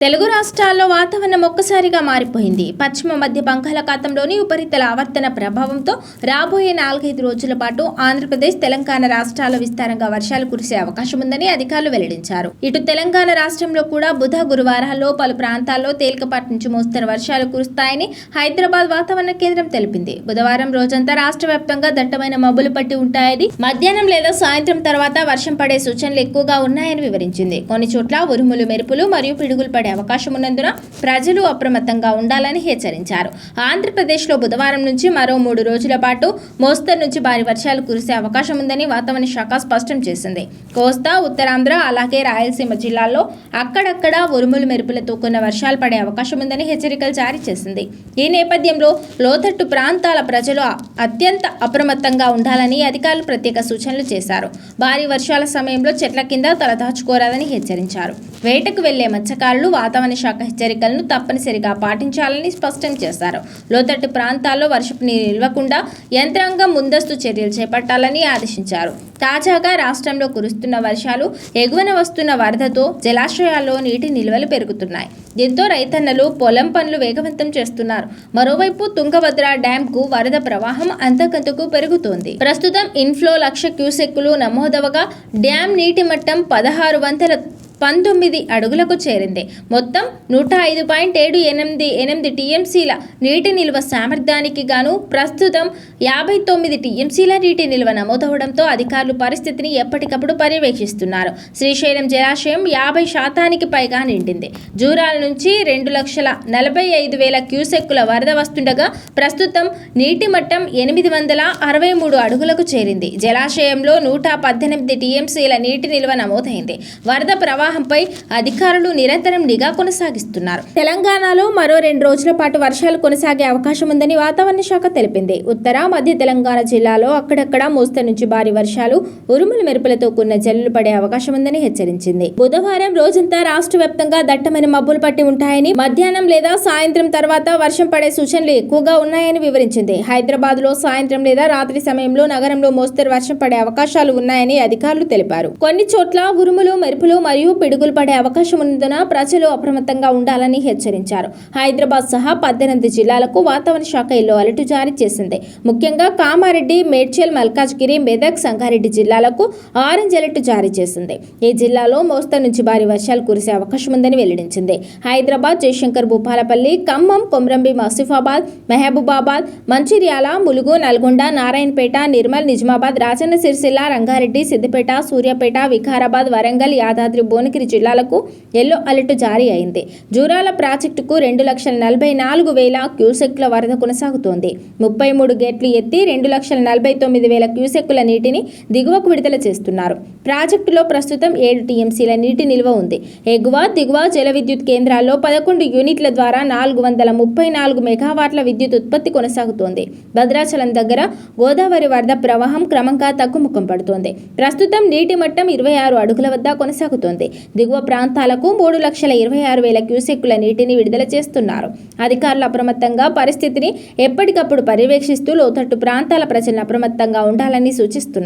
తెలుగు రాష్ట్రాల్లో వాతావరణం ఒక్కసారిగా మారిపోయింది. పశ్చిమ మధ్య బంగాళాఖాతంలోని ఉపరితల ఆవర్తన ప్రభావంతో రాబోయే 4-5 రోజుల పాటు ఆంధ్రప్రదేశ్, తెలంగాణ రాష్ట్రాల్లో విస్తారంగా వర్షాలు కురిసే అవకాశం ఉందని అధికారులు వెల్లడించారు. ఇటు తెలంగాణ రాష్ట్రంలో కూడా బుధ, గురువారాల్లో పలు ప్రాంతాల్లో తేలికపాటి నుంచి మోస్తరు వర్షాలు కురుస్తాయని హైదరాబాద్ వాతావరణ కేంద్రం తెలిపింది. బుధవారం రోజంతా రాష్ట్ర వ్యాప్తంగా దట్టమైన మబ్బులు పట్టి ఉంటాయని, మధ్యాహ్నం లేదా సాయంత్రం తర్వాత వర్షం పడే సూచనలు ఎక్కువగా ఉన్నాయని వివరించింది. కొన్ని చోట్ల ఉరుములు, మెరుపులు మరియు పిడుగులు పడే అవకాశం ఉన్నందున ప్రజలు అప్రమత్తంగా ఉండాలని హెచ్చరించారు. ఆంధ్రప్రదేశ్లో బుధవారం నుంచి మరో 3 రోజుల పాటు మోస్తరు నుంచి భారీ వర్షాలు కురిసే అవకాశం ఉందని వాతావరణ శాఖ స్పష్టం చేసింది. కోస్తా, ఉత్తరాంధ్ర అలాగే రాయలసీమ జిల్లాల్లో అక్కడక్కడ ఉరుములు, మెరుపులతో కూడిన వర్షాలు పడే అవకాశం ఉందని హెచ్చరికలు జారీ చేసింది. ఈ నేపథ్యంలో లోతట్టు ప్రాంతాల ప్రజలు అత్యంత అప్రమత్తంగా ఉండాలని అధికారులు ప్రత్యేక సూచనలు చేశారు. భారీ వర్షాల సమయంలో చెట్ల కింద తలదాచుకోరాదని హెచ్చరించారు. వేటకు వెళ్లే మత్స్యకారులు వాతావరణ శాఖ హెచ్చరికలను తప్పనిసరిగా పాటించాలని స్పష్టం చేశారు. లోతట్టు ప్రాంతాల్లో వర్షపు నీరు నిల్వకుండా యంత్రాంగం ముందస్తు చర్యలు చేపట్టాలని ఆదేశించారు. తాజాగా రాష్ట్రంలో కురుస్తున్న వర్షాలు, ఎగువన వస్తున్న వరదతో జలాశయాల్లో నీటి నిల్వలు పెరుగుతున్నాయి. దీంతో రైతన్నలు పొలం పనులు వేగవంతం చేస్తున్నారు. మరోవైపు తుంగభద్ర డ్యాంకు వరద ప్రవాహం అంతకంతకు పెరుగుతోంది. ప్రస్తుతం ఇన్ఫ్లో 1,00,000 క్యూసెక్కులు నమోదవగా డ్యాం నీటి మట్టం 1619 అడుగులకు చేరింది. మొత్తం 105.78 టీఎంసీల నీటి నిల్వ సామర్థ్యానికి గాను ప్రస్తుతం 59 టీఎంసీల నీటి నిల్వ నమోదవడంతో అధికారులు పరిస్థితిని ఎప్పటికప్పుడు పర్యవేక్షిస్తున్నారు. శ్రీశైలం జలాశయం 50% పైగా నిండింది. జూరాల నుంచి 2,45,000 క్యూసెక్కుల వరద వస్తుండగా ప్రస్తుతం నీటి మట్టం 863 అడుగులకు చేరింది. జలాశయంలో 118 టీఎంసీల నీటి నిల్వ నమోదైంది. వరద ప్రవాహంపై అధికారులు నిరంతరం నిఘా కొనసాగిస్తున్నారు. తెలంగాణలో మరో 2 రోజుల పాటు వర్షాలు కొనసాగే అవకాశం ఉందని వాతావరణ శాఖ తెలిపింది. ఉత్తర, మధ్య తెలంగాణ జిల్లాలో అక్కడక్కడ మోస్తరు నుంచి భారీ వర్షాలు, ఉరుములు, మెరుపులతో కూడిన జల్లులు పడే అవకాశం ఉందని హెచ్చరించింది. బుధవారం రోజంతా రాష్ట్ర వ్యాప్తంగా దట్టమైన మబ్బులు పట్టి ఉంటాయని, మధ్యాహ్నం లేదా సాయంత్రం తర్వాత వర్షం పడే సూచనలు ఎక్కువగా ఉన్నాయని వివరించింది. హైదరాబాద్ లో సాయంత్రం లేదా రాత్రి సమయంలో నగరంలో మోస్తరు వర్షం పడే అవకాశాలు ఉన్నాయని అధికారులు తెలిపారు. కొన్ని చోట్ల ఉరుములు, మెరుపులు మరియు పిడుగులు పడే అవకాశం ఉన్నందున ప్రజలు అప్రమత్తంగా ఉండాలని హెచ్చరించారు. హైదరాబాద్ సహా 18 జిల్లాలకు వాతావరణ శాఖ ఎల్లో అలర్ట్ జారీ చేసింది. ముఖ్యంగా కామారెడ్డి, మేడ్చల్, మల్కాజ్గిరి, మెదక్, సంగారెడ్డి జిల్లాలకు ఆరెంజ్ అలర్ట్ జారీ చేసింది. ఈ జిల్లాలో మోస్తరు నుంచి భారీ వర్షాలు కురిసే అవకాశం ఉందని వెల్లడించింది. హైదరాబాద్, జయశంకర్, భూపాలపల్లి, ఖమ్మం, కొమ్రంభీం, ఆసిఫాబాద్, మహబూబాబాద్, మంచిర్యాల, ములుగు, నల్గొండ, నారాయణపేట, నిర్మల్, నిజామాబాద్, రాజన్న సిరిసిల్ల, రంగారెడ్డి, సిద్దిపేట, సూర్యాపేట, వికారాబాద్, వరంగల్, యాదాద్రి భువనగిరి జిల్లాలకు ఎల్లో అలర్ట్ జారీ అయింది. జూరాల ప్రాజెక్టుకు 2,44,000 క్యూసెక్ల వరద కొనసాగుతోంది. 33 గేట్లు ఎత్తి 2,49,000 క్యూసెక్కుల నీటిని దిగువకు విడుదల చేస్తున్నారు. ప్రాజెక్టులో ప్రస్తుతం 7 టీఎంసీల నీటి నిల్వ ఉంది. ఎగువ, దిగువ జల విద్యుత్ కేంద్రాల్లో 11 యూనిట్ల ద్వారా 434 మెగావాట్ల విద్యుత్ ఉత్పత్తి కొనసాగుతోంది. భద్రాచలం దగ్గర గోదావరి వరద ప్రవాహం క్రమంగా తగ్గుముఖం పడుతోంది. ప్రస్తుతం నీటి మట్టం 26 అడుగుల వద్ద కొనసాగుతోంది. దిగువ ప్రాంతాలకు 3,26,000 క్యూసెక్కుల నీటిని విడుదల చేస్తున్నారు. అధికారులు అప్రమత్తంగా పరిస్థితిని ఎప్పటికప్పుడు పర్యవేక్షిస్తూ లోతట్టు ప్రాంతాల ప్రజలను అప్రమత్తంగా ఉండాలని సూచిస్తున్నారు.